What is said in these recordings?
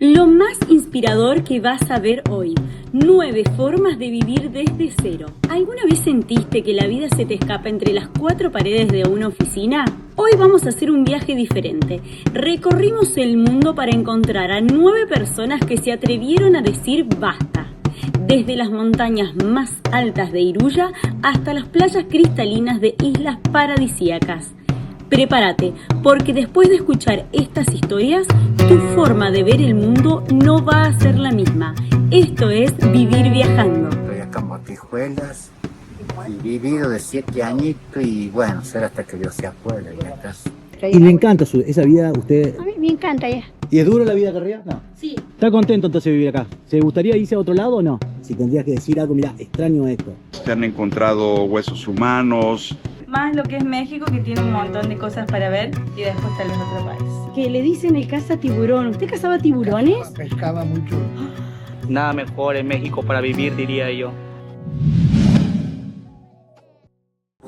Lo más inspirador que vas a ver hoy. 9 formas de vivir desde cero. ¿Alguna vez sentiste que la vida se te escapa entre las 4 paredes de una oficina? Hoy vamos a hacer un viaje diferente. Recorrimos el mundo para encontrar a 9 personas que se atrevieron a decir basta. Desde las montañas más altas de Iruya hasta las playas cristalinas de islas paradisíacas. Prepárate, porque después de escuchar estas historias, tu forma de ver el mundo no va a ser la misma. Esto es Vivir Viajando. Estoy acá en Botijuelas y vivido de 7 añitos y bueno, será hasta que Dios se acuerde. Y le encanta esa vida a usted. A mí me encanta ya. ¿Y es duro la vida acá arriba? No. Sí. ¿Está contento entonces de vivir acá? ¿Se gustaría irse a otro lado o no? Si tendrías que decir algo, mira, extraño esto. Se han encontrado huesos humanos. Más lo que es México, que tiene un montón de cosas para ver, y después tal vez otro país. Que le dicen el caza tiburón. ¿Usted cazaba tiburones? Pescaba mucho. Nada mejor en México para vivir, diría yo.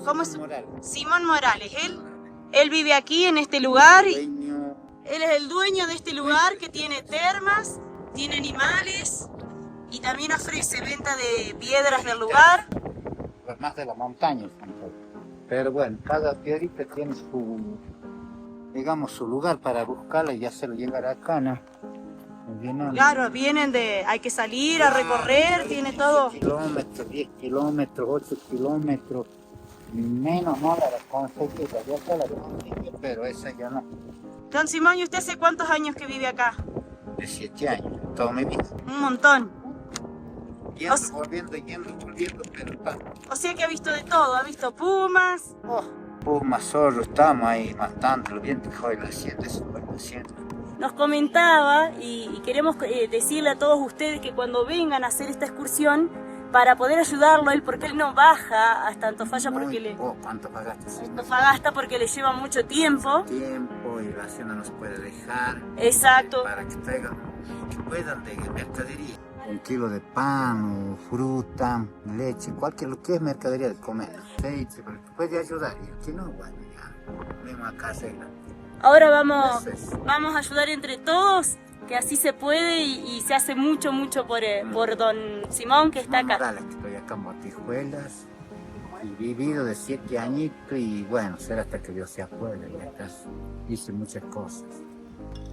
¿Cómo es? Simón Morales. Él vive aquí en este lugar. Él es el dueño de este lugar que tiene termas, tiene animales y también ofrece venta de piedras del lugar. Más de la montaña. Pero bueno, cada piedrita tiene su, digamos, su lugar para buscarla y hacerlo llegar acá, ¿no? Claro, hay que salir a recorrer, tiene todo. kilómetros, 10 kilómetros, 8 kilómetros, menos no la conseguí, ya está la conseguí, pero esa ya no. Don Simón, ¿y usted hace cuántos años que vive acá? De 7 años, toda mi vida. Un montón. Yendo, volviendo, pero está. O sea que ha visto de todo, ha visto pumas. Pumas, zorros, estamos ahí matando, lo bien que hoy la hacienda, eso fue la hacienda. Nos comentaba y queremos decirle a todos ustedes que cuando vengan a hacer esta excursión, para poder ayudarlo a él, porque él no baja hasta Antofalla porque Antofagasta porque le lleva mucho tiempo. Y la hacienda nos puede dejar. Exacto. Para que traigan, que puedan de mercadería. 1 kilo de pan, o fruta, leche, cualquier lo que es mercadería de comer. Aceite, pero puede ayudar. Y el que no, bueno, ya, vengo a casa y ahora vamos a ayudar entre todos, que así se puede y se hace mucho por don Simón, que está acá. Morales, que estoy acá en Botijuelas y vivido de 7 añitos y bueno, será hasta que Dios se acuerde. Y acá hice muchas cosas.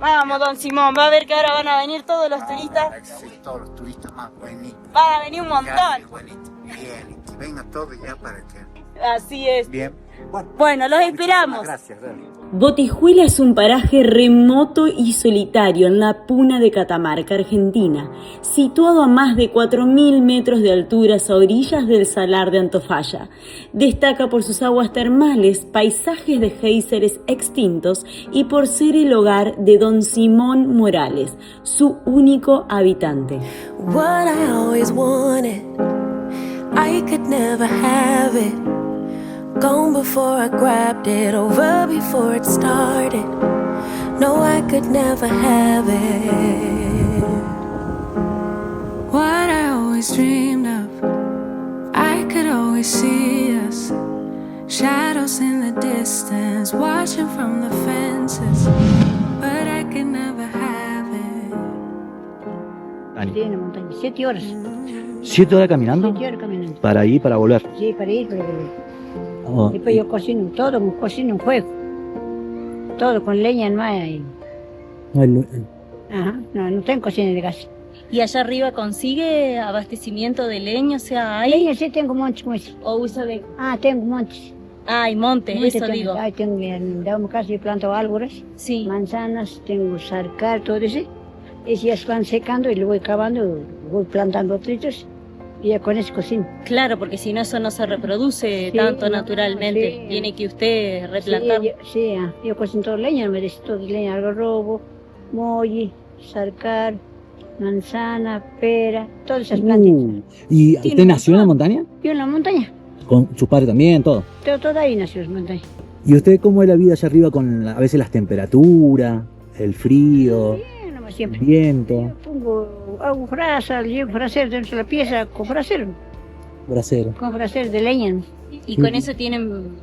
Vamos, don Simón, va a ver que ahora van a venir todos los turistas. Sí, todos los turistas más buenitos. Van a venir un montón. Bien, que vengan todos ya para que... Así es. Bien. Bueno, los esperamos. Gracias, Botijuela es un paraje remoto y solitario en la Puna de Catamarca, Argentina, situado a más de 4.000 metros de altura a orillas del Salar de Antofalla. Destaca por sus aguas termales, paisajes de géiseres extintos y por ser el hogar de don Simón Morales, su único habitante. What I always wanted, I could never have it. Gone before I grabbed it, over before it started. No, I could never have it. What I always dreamed of, I could always see us. Shadows in the distance, watching from the fences. But I could never have it. Sí, en la montaña, 7 horas. 7 horas caminando. 7 horas caminando. Para ir, para volver. Sí, para ir, para volver. Oh. Después yo cocino todo, cocino un fuego. Todo con leña no hay. Ajá, no tengo cocina de gas. ¿Y allá arriba consigue abastecimiento de leña? O sea, ¿hay? Leña sí tengo montes como ese. ¿O usa de...? Tengo montes. Hay montes, eso tengo, digo. Tengo en casa y planto árboles, Sí. manzanas, tengo sarcar, todo eso. Y ya se van secando y lo voy cavando, voy plantando otros. Y ya con eso cocino. Claro, porque si no, eso no se reproduce Sí, tanto no, naturalmente. sí. Tiene que usted replantar. Yo cocino todo leña, me des todo leña, algarrobo, molli, sarcar, manzana, pera, todas esas plantitas. ¿Y usted nació en la montaña? Yo en la montaña, Con sus padres también, todo. todo ahí nació en la montaña. ¿Y usted cómo es la vida allá arriba con a veces las temperaturas, el frío, Bien, nomás siempre. el viento, Hago brasa, llevo brasero dentro de la pieza con brasero brasero? de leña. Y con eso tienen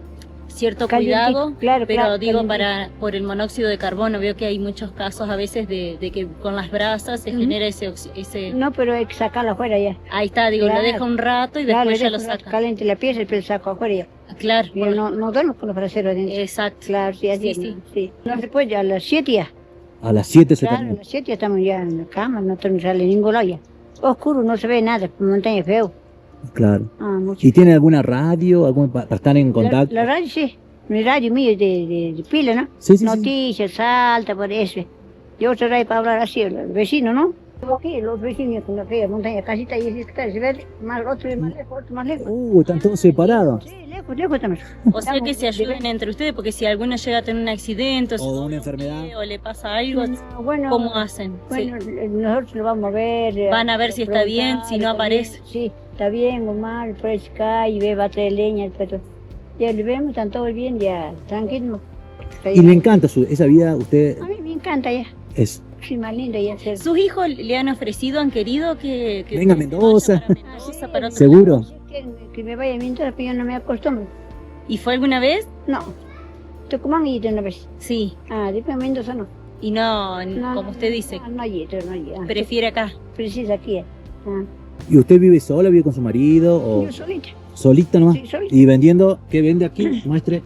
cierto Calientito, cuidado, claro, pero claro, digo calientito. por el monóxido de carbono, veo que hay muchos casos a veces de que con las brasas se genera ese... No, pero hay que sacarlo afuera ya. Ahí está, digo, Claro. lo deja un rato y Claro, después ya lo dejo saca. caliente la pieza y después lo saco afuera ya. Claro, Pero no duermo con los braseros adentro. exacto. Claro, sí, así Sí, es, sí. No se puede, ya a las 7 ya. A las 7 se Claro, a termina. las 7 ya estamos ya en la cama, no sale ningún lado ya. Oscuro, no se ve nada, montaña feo. Claro. Ah, mucho. ¿Y tiene alguna radio para estar en contacto? La radio sí, mi radio mío es de pila, ¿no? Sí, sí, sí. Noticias, salta, por eso. Yo otra radio para hablar así, el vecino, ¿no? Aquí, los vecinos con la fea montaña, casita ahí, se ve más otro más lejos, otro más lejos. Están todos separados. Sí, lejos también. O sea que se ayuden entre ustedes, porque si alguno llega a tener un accidente O una enfermedad. o le pasa algo, Bueno, ¿cómo hacen? Sí. bueno, nosotros lo vamos a ver. Van a ver si está bien, si no está aparece. bien, sí, está bien o mal, por ahí se cae y ve, va a traer leña, pero ya le vemos, están todos bien, ya, tranquilo. Y le encanta esa vida, usted A mí me encanta ya, es... sí, más lindo ya ser. ¿Sus hijos le han ofrecido, han querido que Venga a que Mendoza. vaya para Mendoza, para otro ¿Seguro? lado? Que me vaya a Mendoza, pero yo no me acostumbro. ¿Y fue alguna vez? No, Tucumán y una vez. Sí. Ah, después Mendoza no. Y no, No, como usted dice, No allí. prefiere acá. Precisa aquí. ¿Y usted vive sola, vive con su marido o Yo solita, solita nomás? sí, solita. Y vendiendo, ¿qué vende aquí? Muestre.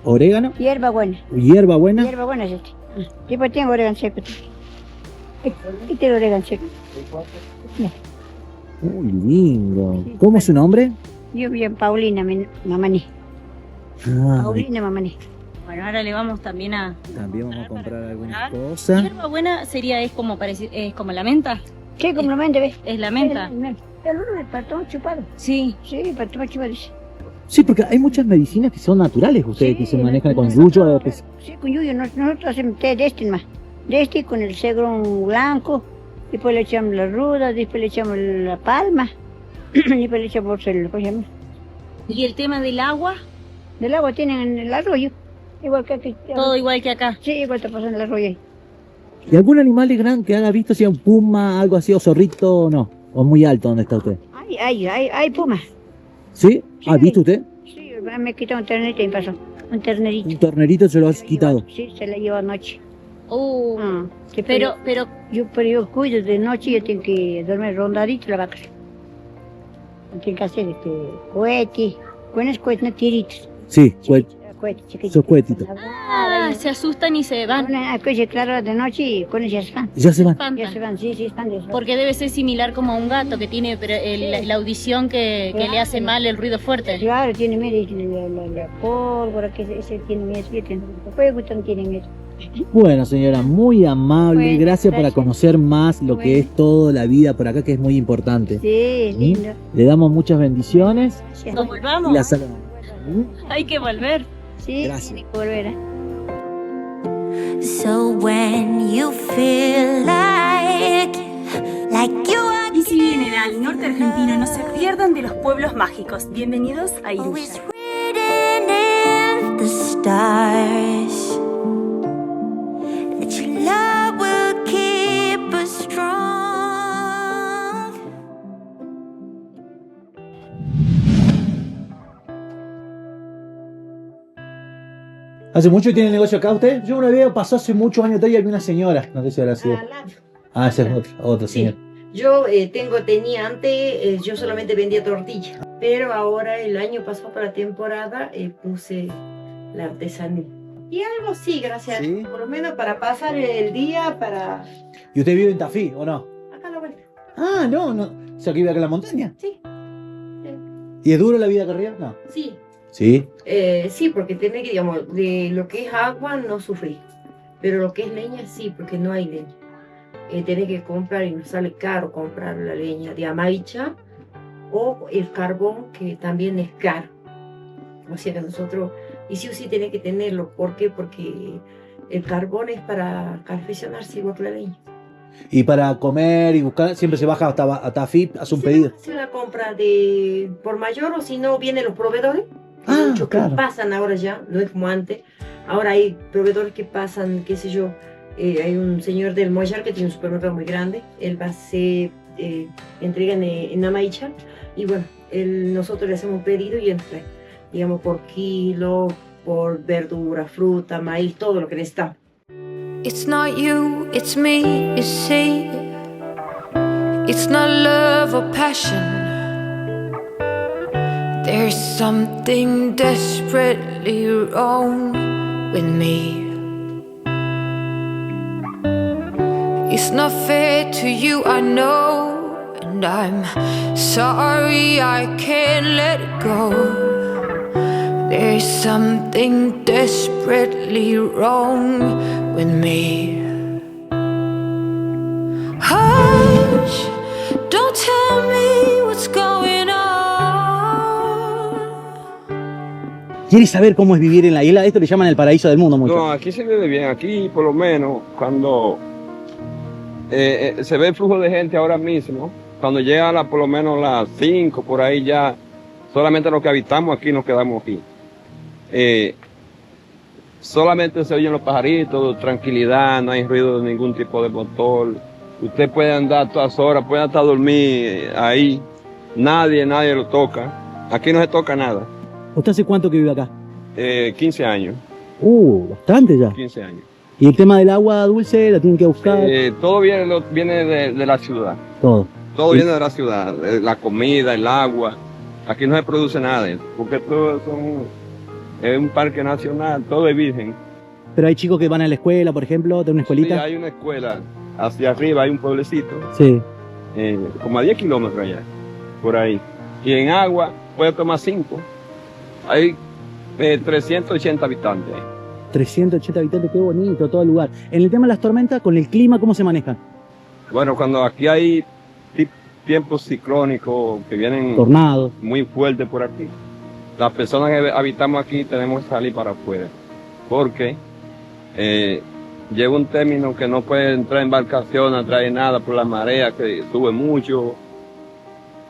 Orégano, Hierba buena. hierba buena. Hierba buena es este. Después tengo orégano seco. Aquí tengo orégano seco. Muy lindo. Sí, ¿Cómo es su nombre? Yo bien Paulina Mamaní. Ah, Paulina Mamaní. Bueno, ahora le vamos también a... también vamos a comprar algunas comprar. cosas. Hierba buena sería, es como la menta. Sí, como lo mente, ¿ves? Es la menta. El uno es para tomar chupado. Sí. Sí, para tomar chupado. Sí, porque hay muchas medicinas que son naturales ustedes, que se manejan con yuyo. Sí, con yuyo. Nosotros hacemos té de este más. De este con el segrón blanco. Después le echamos la ruda, después le echamos la palma. Después le echamos ¿cómo se llama? ¿Y el tema del agua? Del agua tienen en el arroyo. Igual que aquí. Todo igual que acá. Sí, igual está pasando el arroyo ahí. ¿Y algún animal de gran que haga visto, sea un puma, algo así, o zorrito o no? ¿O muy alto donde está usted? Hay pumas. ¿Sí? Sí. ¿Ha visto usted? Sí, me quitó un ternerito y me pasó. Un ternerito. Un tornerito se lo has quitado. Sí, se la llevó anoche. Sí, pero yo cuido de noche, yo tengo que dormir rondadito la vaca. Tengo que hacer cohete, buenos cohetes, no tiritos. Sí, Cohetes chiquitos. esos cohetitos. se asustan y se van. Una cosa clara de noche y con ellos se van. Ya se van. Ya se van, sí, están de eso. Porque debe ser similar como a un gato que tiene la audición que le hace mal el ruido fuerte. Claro, tiene miedo, la pólvora, que ese tiene miedo, el fuego no tiene miedo. Bueno, señora, muy amable. Bueno, gracias por gracias. conocer más lo que Bueno. es toda la vida por acá, que es muy importante. Sí, lindo. Le damos muchas bendiciones Gracias. Nos y volvamos. la saludamos. Hay que volver. Sí, Gracias. tiene que volver, ¿eh? So when you feel like you are Y si vienen al norte argentino, no se pierdan de los pueblos mágicos. Bienvenidos a Iruya. always written in the stars that your love will keep us strong. ¿Hace mucho tiene negocio acá usted? Yo una vez pasó hace muchos años atrás y había una señora. No sé si habrá sido. Ah, esa es otra Sí. señora. Yo tenía antes, yo solamente vendía tortilla, pero ahora el año pasado para la temporada puse la artesanía. Y algo sí, gracias, ¿Sí? por lo menos para pasar el día, para ¿Y usted vive en Tafí o no? acá a la vuelta. Ah, no. O sea, que vive acá en la montaña. Sí, ¿Y es duro la vida acá arriba? No. sí, Sí. sí, porque tiene que, digamos, de lo que es agua no sufrí, pero lo que es leña sí, porque no hay leña. Tenés que comprar y nos sale caro comprar la leña de amaicha o el carbón, que también es caro. O sea que nosotros, y sí o sí tenés que tenerlo. ¿Por qué? Porque el carbón es para calefaccionarse igual que la leña. Y para comer y buscar, siempre se baja hasta Tafí, hace un pedido. Se la compra por mayor, o si no, vienen los proveedores. Ah, Muchos claro. que pasan ahora ya, no es como antes. Ahora hay proveedores que pasan, qué sé yo. Hay un señor del Moyar que tiene un supermercado muy grande. Él va a hacer, entregan en Amaicha. Y bueno, nosotros le hacemos un pedido y él trae. digamos, por kilo, por verdura, fruta, maíz, todo lo que necesitamos. It's not you, it's me, it's she. It's not love or passion. There's something desperately wrong with me. It's not fair to you, I know, and I'm sorry I can't let it go. There's something desperately wrong with me. Hush, don't tell me what's going on. ¿Quieres saber cómo es vivir en la isla? Esto le llaman el paraíso del mundo mucho. No, aquí se vive bien. Aquí, por lo menos, cuando se ve el flujo de gente ahora mismo, cuando llega por lo menos las 5, por ahí ya, solamente los que habitamos aquí nos quedamos aquí. Solamente se oyen los pajaritos, tranquilidad, no hay ruido de ningún tipo de motor. Usted puede andar todas horas, puede hasta dormir ahí. Nadie lo toca. Aquí no se toca nada. ¿Usted hace cuánto que vive acá? 15 años. Bastante ya. 15 años. ¿Y el tema del agua dulce la tienen que buscar? Todo viene de la ciudad. Todo. Todo viene de la ciudad. La comida, el agua. Aquí no se produce nada de eso, porque todo es un parque nacional, todo es virgen. Pero hay chicos que van a la escuela, por ejemplo, ¿de una escuelita? Sí, hay una escuela. Hacia arriba hay un pueblecito. Sí. Como a 10 kilómetros allá, por ahí. Y en agua puede tomar 5. Hay 380 habitantes. 380 habitantes, qué bonito, todo el lugar. En el tema de las tormentas, con el clima, ¿cómo se manejan? Bueno, cuando aquí hay tiempos ciclónicos que vienen tornados muy fuertes por aquí, las personas que habitamos aquí tenemos que salir para afuera, porque llega un término que no puede entrar embarcación, no trae nada por la marea que sube mucho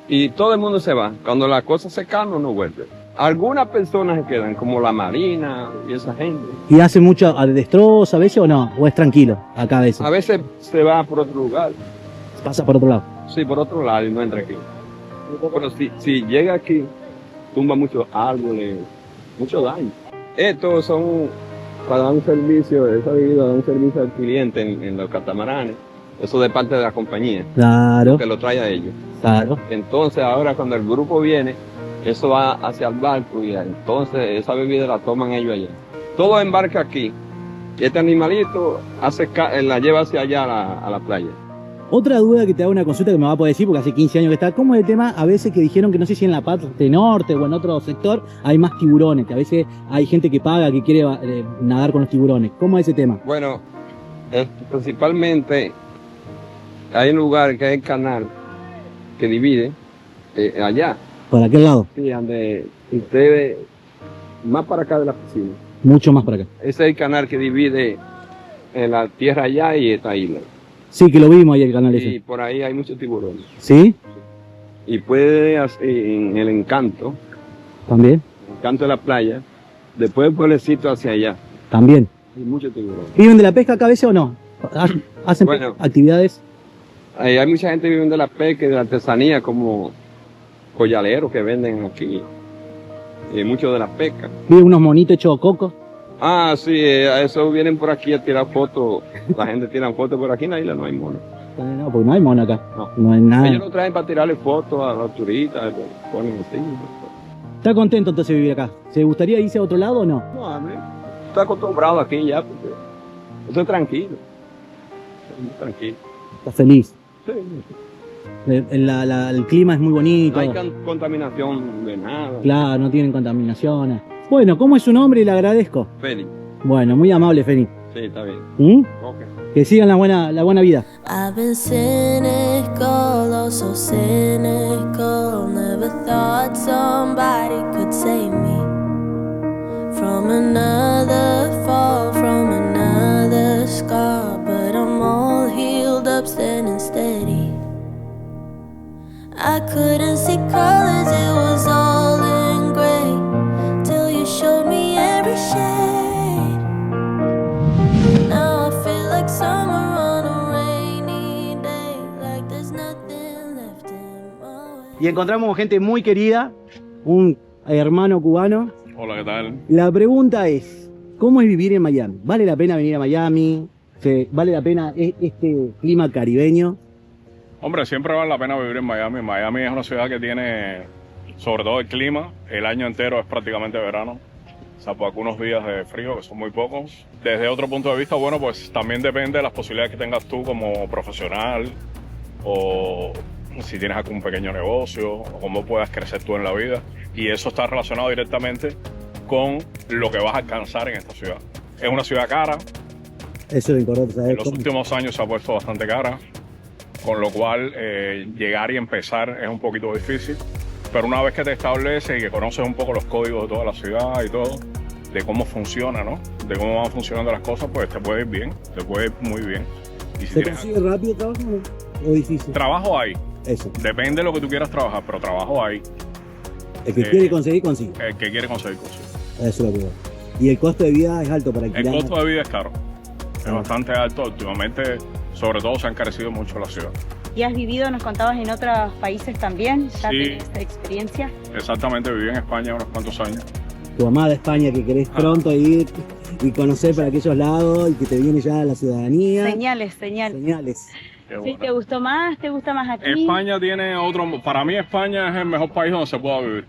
y todo el mundo se va. Cuando la cosa se calma no vuelve. Algunas personas se quedan, como la marina y esa gente. ¿Y hace mucho destrozo a veces o no? ¿O es tranquilo acá a veces? A veces se va por otro lugar. ¿Pasa por otro lado? Sí, por otro lado y no entra aquí. Pero si llega aquí, tumba muchos árboles, mucho daño. Estos son para dar un servicio, esa bebida da un servicio al cliente en los catamaranes. Eso de parte de la compañía. Claro. Que lo trae a ellos. Claro. Entonces ahora cuando el grupo viene, eso va hacia el barco y entonces esa bebida la toman ellos allá. Todo embarca aquí. Y este animalito la lleva hacia allá a la playa. Otra duda que te hago, una consulta que me va a poder decir, porque hace 15 años que está, ¿cómo es el tema? A veces que dijeron que no sé si en la parte norte o en otro sector hay más tiburones, que a veces hay gente que paga, que quiere nadar con los tiburones. ¿Cómo es ese tema? Bueno, principalmente hay un lugar que es el canal que divide allá. ¿Para qué lado? Sí, donde ustedes, más para acá de la piscina. Mucho más para acá. Ese es el canal que divide la tierra allá y esta isla. Sí, que lo vimos ahí el canal ese. Y por ahí hay muchos tiburones. ¿Sí? Y puede hacer en el Encanto. ¿También? El Encanto de la playa. Después el pueblecito hacia allá. ¿También? Hay muchos tiburones. ¿Viven de la pesca acá a veces o no? ¿Hacen actividades? Hay mucha gente que vive de la pesca y de la artesanía, como collaleros que venden aquí. Mucho de la pesca. ¿Viven unos monitos hechos coco? Ah, sí, eso vienen por aquí a tirar fotos. La gente tira fotos por aquí en la isla, no hay mono. No, porque no hay mono acá. No, no hay nada. Ellos lo traen para tirarle fotos a los turistas, ponen así. ¿Está contento entonces de vivir acá? ¿Se gustaría irse a otro lado o no? No, a mí estoy acostumbrado aquí ya, porque estoy tranquilo. Estoy muy tranquilo. ¿Está feliz? Sí. El clima es muy bonito. No hay contaminación de nada. Claro, no tienen contaminaciones. Bueno, ¿cómo es su nombre? Y le agradezco. Félix. Bueno, muy amable, Feni. Sí, está bien. Okay. Que sigan la buena vida. I've been cynical, oh so cynical. Never thought somebody could save me from another fall, from another scar. But I'm all healed up, standing steady. I couldn't see colors, it was all in gray, till you showed me every shade. Now I feel like summer on a rainy day, like there's nothing left in my way. Y encontramos gente muy querida, un hermano cubano. Hola, ¿qué tal? La pregunta es, ¿cómo es vivir en Miami? ¿Vale la pena venir a Miami? ¿Vale la pena este clima caribeño? Hombre, siempre vale la pena vivir en Miami. Miami es una ciudad que tiene, sobre todo el clima, el año entero es prácticamente verano. Salvo algunos días de frío, que son muy pocos. Desde otro punto de vista, bueno, pues también depende de las posibilidades que tengas tú como profesional, o si tienes algún pequeño negocio, o cómo puedas crecer tú en la vida. Y eso está relacionado directamente con lo que vas a alcanzar en esta ciudad. Es una ciudad cara. Eso es importante saber. En los últimos años se ha puesto bastante cara, con lo cual llegar y empezar es un poquito difícil. Pero una vez que te estableces y que conoces un poco los códigos de toda la ciudad y todo, de cómo funciona, ¿no? De cómo van funcionando las cosas, pues te puede ir bien, te puede ir muy bien. Y si ¿Se consigue rápido trabajo o difícil? Trabajo hay. Eso. Depende de lo que tú quieras trabajar, pero trabajo hay. El que quiere conseguir, consigue. El que quiere conseguir, consigue. Eso es lo que veo. Y el costo de vida es alto para alquilar. El costo de vida es caro. Es bastante alto. Últimamente, sobre todo, se ha encarecido mucho la ciudad. ¿Y has vivido, nos contabas, en otros países también? ¿Ya Sí. tenés esta experiencia? Exactamente, viví en España unos cuantos años. Tu amada España, que querés pronto ir y conocer para aquellos lados y que te viene ya la ciudadanía. Señales. Señales. ¿Sí, te gustó más? ¿Te gusta más aquí? España tiene otro... Para mí España es el mejor país donde se pueda vivir,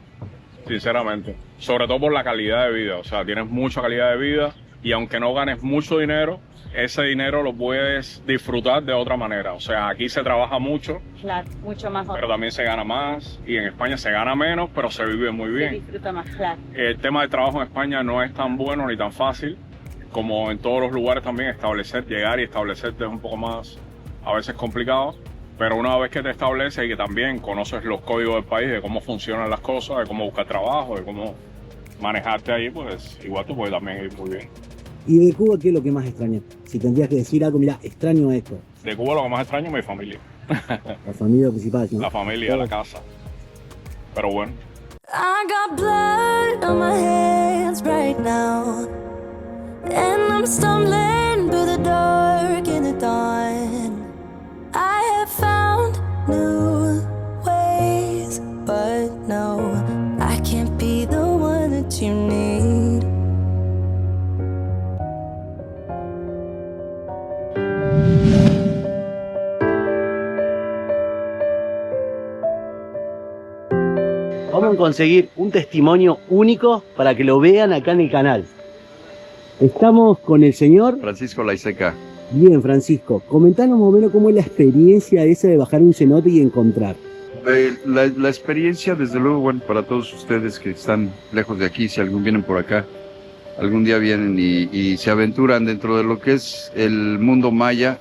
sinceramente. Sobre todo por la calidad de vida. O sea, tienes mucha calidad de vida y aunque no ganes mucho dinero, ese dinero lo puedes disfrutar de otra manera. O sea, aquí se trabaja mucho, Claro, mucho más. pero también se gana más. Y en España se gana menos, pero se vive muy Se bien. disfruta más, claro. El tema del trabajo en España no es tan bueno ni tan fácil como en todos los lugares también. Llegar y establecerte es un poco más, a veces complicado, pero una vez que te estableces y que también conoces los códigos del país, de cómo funcionan las cosas, de cómo buscar trabajo, de cómo manejarte ahí, pues igual tú puedes también ir muy bien. ¿Y de Cuba qué es lo que más extrañas? Si tendrías que decir algo, mira, extraño esto. De Cuba lo que más extraño es mi familia. La familia principal, ¿no? La familia, la casa. Pero bueno. I got blood on my hands right now, and I'm stumbling through the dark in the dawn. I have found new ways, but no, I can't be the one that you need. Vamos a conseguir un testimonio único para que lo vean acá en el canal. Estamos con el señor Francisco Laiseca. Bien, Francisco. Comentanos más o menos cómo es la experiencia esa de bajar un cenote y encontrar. La experiencia, desde luego, bueno, para todos ustedes que están lejos de aquí, si algún vienen por acá, algún día vienen y se aventuran dentro de lo que es el mundo maya,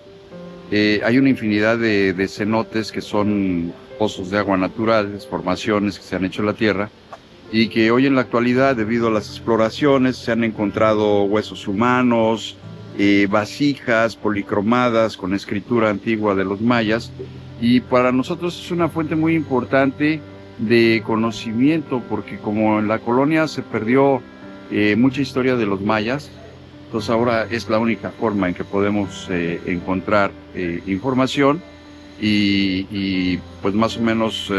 hay una infinidad de cenotes que son pozos de agua naturales, formaciones que se han hecho en la tierra, y que hoy en la actualidad, debido a las exploraciones, se han encontrado huesos humanos, vasijas policromadas con escritura antigua de los mayas, y para nosotros es una fuente muy importante de conocimiento, porque como en la colonia se perdió mucha historia de los mayas, entonces ahora es la única forma en que podemos encontrar información y pues más o menos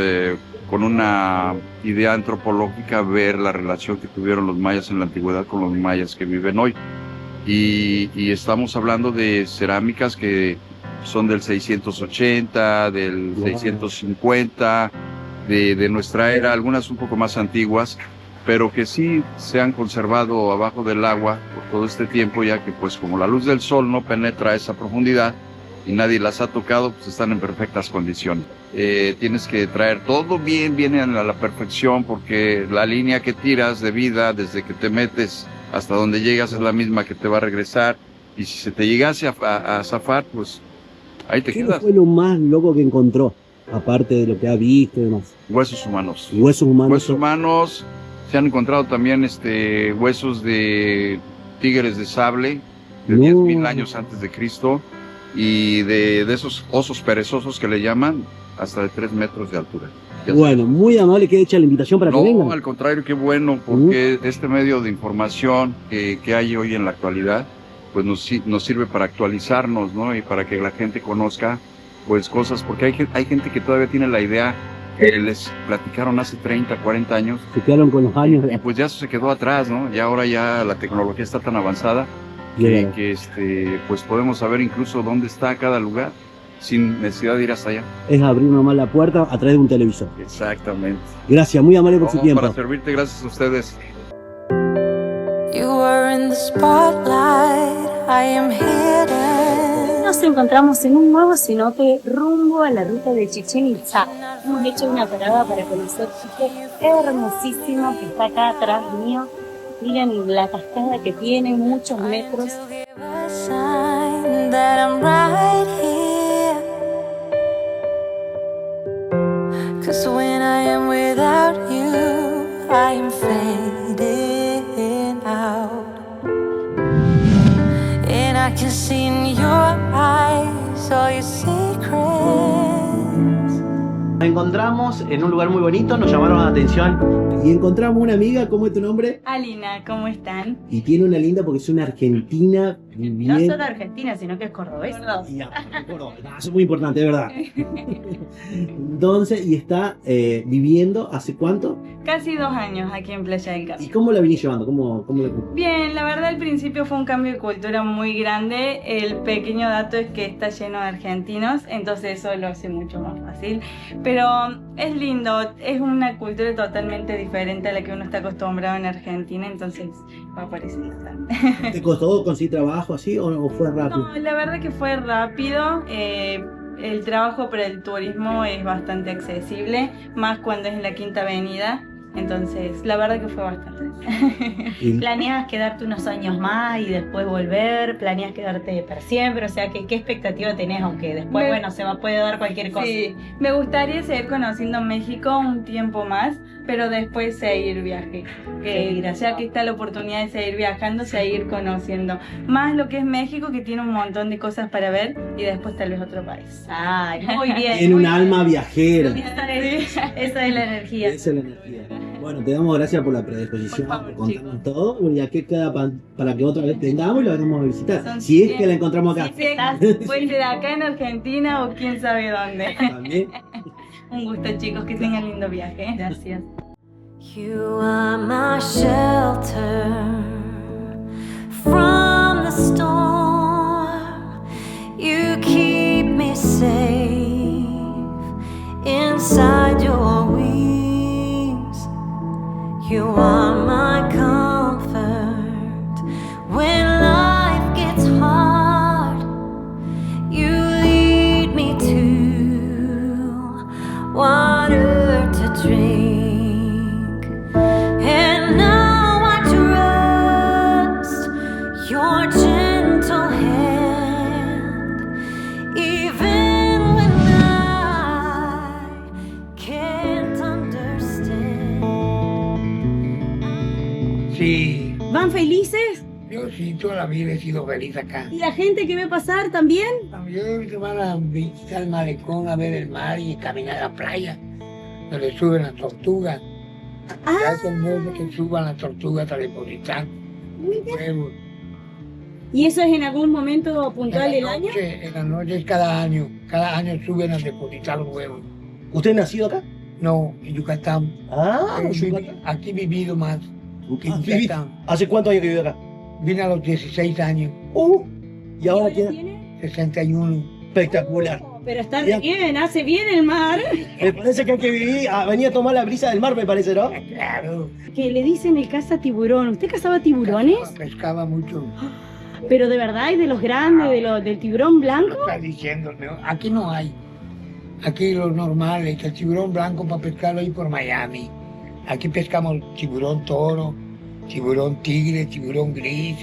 con una idea antropológica ver la relación que tuvieron los mayas en la antigüedad con los mayas que viven hoy. Y estamos hablando de cerámicas que son del 680, del 650, de nuestra era, algunas un poco más antiguas, pero que sí se han conservado abajo del agua por todo este tiempo, ya que pues como la luz del sol no penetra a esa profundidad y nadie las ha tocado, pues están en perfectas condiciones. Tienes que traer todo bien, viene a la perfección, porque la línea que tiras de vida desde que te metes hasta donde llegas es la misma que te va a regresar, y si se te llegase a zafar, pues ahí te quedas. ¿Qué fue lo más loco que encontró, aparte de lo que ha visto y demás? Huesos humanos. ¿Y huesos humanos? Huesos humanos, se han encontrado también huesos de tigres de sable de 10.000 años antes de Cristo, y de esos osos perezosos que le llaman, hasta de 3 metros de altura. Bueno, muy amable que hecha la invitación para que vengan. No, al contrario, qué bueno, porque este medio de información que hay hoy en la actualidad, pues nos sirve para actualizarnos, ¿no? Y para que la gente conozca, pues, cosas, porque hay gente que todavía tiene la idea que les platicaron hace 30, 40 años. Se quedaron con los años. Y pues ya eso se quedó atrás, ¿no? Y ahora ya la tecnología está tan avanzada que pues podemos saber incluso dónde está cada lugar sin necesidad de ir hasta allá. Es abrir nomás la puerta a través de un televisor. Exactamente. Gracias, muy amable por su tiempo. Para servirte, gracias a ustedes. You were in the spotlight, I am hidden. Nos encontramos en un nuevo cenote rumbo a la ruta de Chichén Itzá. Hemos hecho una parada para conocer este hermosísimo que está acá atrás mío. Miren la cascada que tiene, muchos metros. That I'm right here. 'Cause when I am without you, I am fading out. And I can see in your eyes all your secrets. Nos encontramos en un lugar muy bonito, nos llamaron la atención y encontramos una amiga. ¿Cómo es tu nombre? Alina, ¿cómo están? Y tiene una linda porque es una argentina. No solo argentina, sino que es cordobesa. Eso es muy importante, de verdad. Entonces, y está viviendo ¿hace cuánto? Casi 2 años aquí en Playa del Carmen. ¿Y cómo la viniste llevando? ¿Cómo Bien, la verdad al principio fue un cambio de cultura muy grande. El pequeño dato es que está lleno de argentinos, entonces eso lo hace mucho más fácil. Pero es lindo, es una cultura totalmente diferente a la que uno está acostumbrado en Argentina, entonces va apareciendo también. ¿Te costó conseguir trabajo así o fue rápido? No, la verdad que fue rápido. El trabajo para el turismo es bastante accesible, más cuando es en la Quinta Avenida. Entonces, la verdad que fue bastante. ¿Planeas quedarte unos años más y después volver? ¿Planeas quedarte para siempre? O sea, ¿qué expectativa tenés? Aunque después, puede dar cualquier cosa. Sí, me gustaría seguir conociendo México un tiempo más, pero después seguir viaje. Ya que está la oportunidad de seguir viajando, seguir conociendo. Más lo que es México, que tiene un montón de cosas para ver, y después tal vez otro país. Ay, muy bien. Tiene un alma viajera. Esa es la energía. Esa es la energía. Bueno, te damos gracias por la predisposición, por contarnos todo. Bueno, ya que queda para que otra vez vengamos y la vengamos a visitar. Si es que la encontramos acá. Puede ser acá en Argentina o quién sabe dónde. También. Un gusto, chicos, que tengan lindo viaje. Gracias. You are my shelter from the storm. You keep me safe inside your wings. You are my comfort when life gets hard. You lead me to water to drink. And now I trust your gentle hand, even when I can't understand. Sí. ¿Van felices? Yo sí, toda la vida he sido feliz acá. ¿Y la gente que ve pasar también? También se van a visitar el malecón, a ver el mar y caminar a la playa, donde suben las tortugas. Ya hacen meses que suban las tortugas a depositar huevos. ¿Y eso es en algún momento puntual del año? En las noches cada año suben a depositar los huevos. ¿Usted nacido acá? No, en Yucatán. Aquí he vivido más. ¿Hace cuántos años que vive acá? Vine a los 16 años. ¿Y ahora tiene? 61. Espectacular. Pero está bien, hace bien el mar. Me parece que hay que venir a tomar la brisa del mar, me parece, ¿no? Claro. Que le dicen el caza tiburón. ¿Usted cazaba tiburones? Pescaba mucho. Pero de verdad, ¿y de los grandes, del tiburón blanco? Está diciendo, aquí no hay. Aquí lo normal es que el tiburón blanco para pescarlo ahí por Miami. Aquí pescamos tiburón toro, tiburón tigre, tiburón gris,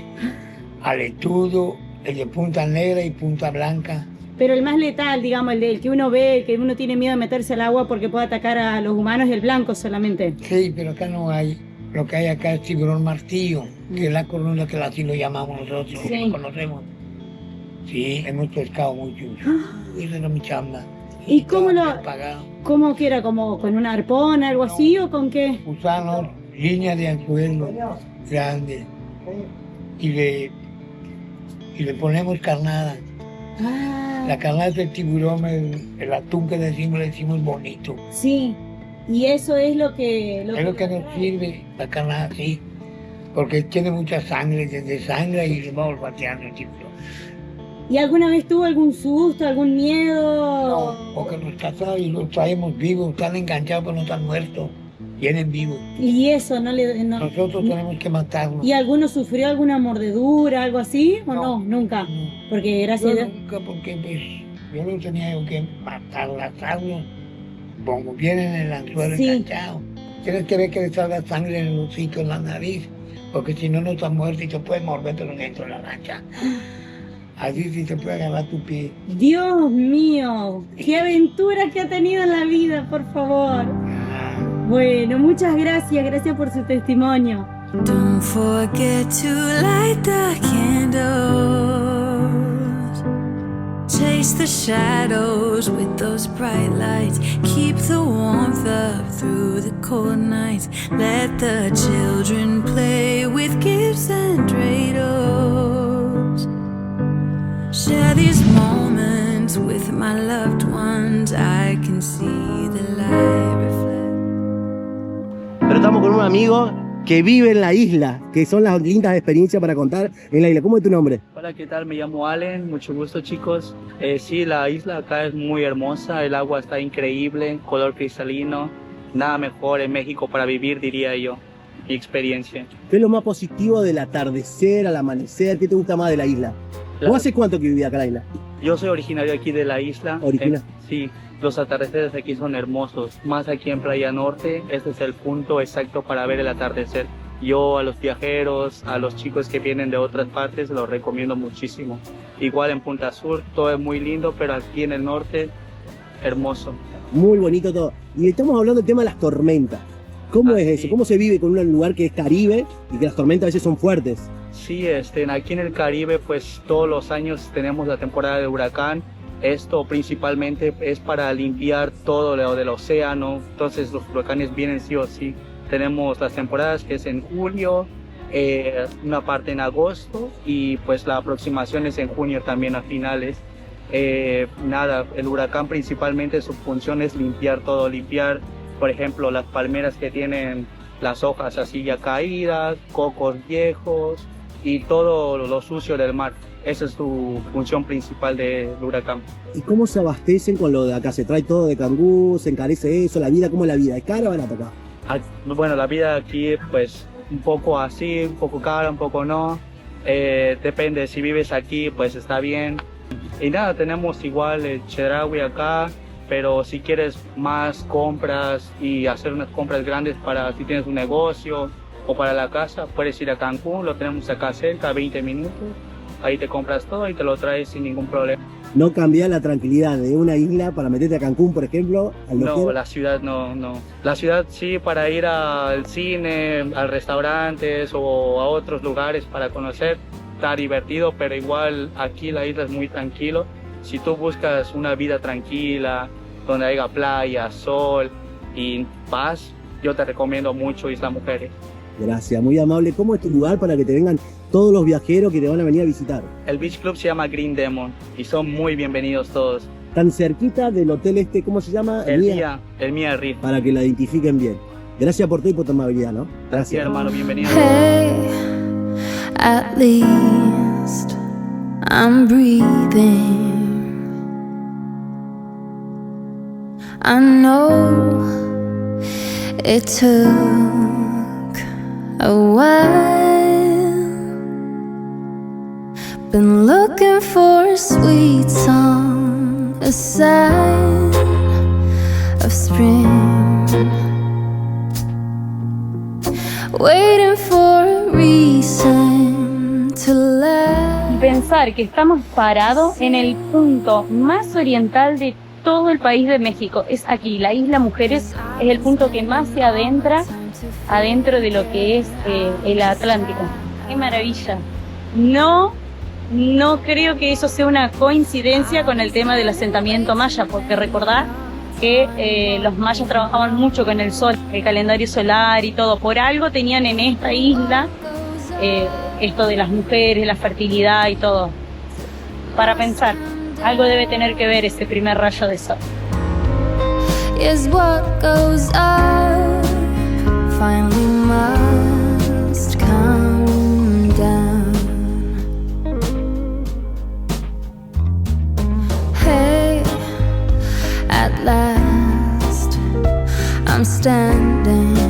aletudo, el de punta negra y punta blanca. Pero el más letal, digamos, el que uno ve, que uno tiene miedo de meterse al agua porque puede atacar a los humanos, es el blanco solamente. Sí, pero acá no hay. Lo que hay acá es tiburón martillo, que es la corona que así lo llamamos nosotros, que lo conocemos. Sí, hemos pescado mucho. Esa era mi chamba. ¿Y cómo que era? ¿Como con un arpón, algo así, o con qué? Usamos líneas de anzuelo grandes y le ponemos carnada. La canasta del tiburón, el atún que decimos, le decimos bonito. Sí, y eso es lo que... Es lo que nos sirve la canasta, sí. Porque tiene mucha sangre, desde sangre y le va olfateando el tiburón. ¿Y alguna vez tuvo algún susto, algún miedo? No, porque los cazados y los traemos vivos, están enganchados pero no están muertos, vienen vivos. ¿Y eso no le...? No, Nosotros tenemos que matarlos. ¿Y alguno sufrió alguna mordedura, algo así? ¿O no? Nunca. Porque gracias a Dios... Nunca, porque pues yo lo tenía que matar, lazarlos, como vienen en el anzuelo enganchado. Tienes que ver que le salga sangre en el hocico, en la nariz, porque si no, no está muerto y te puede mordértelo dentro de la lancha. Así sí te puede agarrar tu pie. Dios mío, qué aventura que ha tenido en la vida, por favor. Bueno, muchas gracias, gracias por su testimonio. Don't forget to light the candles. Chase the shadows with those bright lights. Keep the warmth up through the cold nights. Let the children play with gifts and dreidels. Share these moments with my loved ones. I can see the light reflect. Pero estamos con un amigo que vive en la isla, que son las lindas experiencias para contar en la isla. ¿Cómo es tu nombre? Hola, ¿qué tal? Me llamo Allen, mucho gusto, chicos. Sí, la isla acá es muy hermosa, el agua está increíble, color cristalino. Nada mejor en México para vivir, diría yo, mi experiencia. ¿Qué es lo más positivo del atardecer, al amanecer? ¿Qué te gusta más de la isla? ¿Vos hace cuánto que vivís acá en la isla? Yo soy originario aquí de la isla. ¿Original? Sí, los atardeceres aquí son hermosos, más aquí en Playa Norte, este es el punto exacto para ver el atardecer. Yo a los viajeros, a los chicos que vienen de otras partes, los recomiendo muchísimo. Igual en Punta Sur, todo es muy lindo, pero aquí en el norte, hermoso. Muy bonito todo. Y estamos hablando del tema de las tormentas. ¿Cómo es eso? ¿Cómo se vive con un lugar que es Caribe y que las tormentas a veces son fuertes? Sí, aquí en el Caribe, pues todos los años tenemos la temporada de huracán. Esto principalmente es para limpiar todo lo del océano, entonces los huracanes vienen sí o sí. Tenemos las temporadas que es en julio, una parte en agosto y pues la aproximación es en junio también a finales. Nada, el huracán principalmente su función es limpiar todo, limpiar por ejemplo las palmeras que tienen las hojas así ya caídas, cocos viejos y todo lo sucio del mar. Esa es su función principal del huracán. ¿Y cómo se abastecen con lo de acá? ¿Se trae todo de Cangú? ¿Se encarece eso? ¿La vida? ¿Cómo es la vida? ¿Es cara o barata acá? Bueno, la vida aquí pues un poco así, un poco cara, un poco no. Depende, si vives aquí pues está bien. Y nada, tenemos igual el Chedraui acá, pero si quieres más compras y hacer unas compras grandes para si tienes un negocio o para la casa, puedes ir a Cancún, lo tenemos acá cerca, 20 minutos. Ahí te compras todo y te lo traes sin ningún problema. ¿No cambiar la tranquilidad de una isla para meterte a Cancún, por ejemplo? No, la ciudad no. La ciudad sí para ir al cine, a restaurantes o a otros lugares para conocer, está divertido, pero igual aquí la isla es muy tranquilo. Si tú buscas una vida tranquila, donde haya playa, sol y paz, yo te recomiendo mucho Isla Mujeres. Gracias, muy amable. ¿Cómo es tu lugar para que te vengan todos los viajeros que te van a venir a visitar? El Beach Club se llama Green Demon y son muy bienvenidos todos. Tan cerquita del hotel ¿cómo se llama? El Mia Reef. Para que la identifiquen bien. Gracias por todo y por tu amabilidad, ¿no? Gracias. Sí, hermano, bienvenido. Hey, at least I'm breathing. I know it took a while. Been looking for a sweet song, a sign of spring. Waiting for a reason to laugh. Y pensar que estamos parados en el punto más oriental de todo el país de México. Es aquí, la Isla Mujeres es el punto que más se adentra adentro de lo que es el Atlántico. ¡Qué maravilla! No creo que eso sea una coincidencia con el tema del asentamiento maya, porque recordad que los mayas trabajaban mucho con el sol, el calendario solar y todo. Por algo tenían en esta isla esto de las mujeres, la fertilidad y todo. Para pensar. Algo debe tener que ver ese primer rayo de sol. Is what goes up finally must come down. Hey, at last I'm standing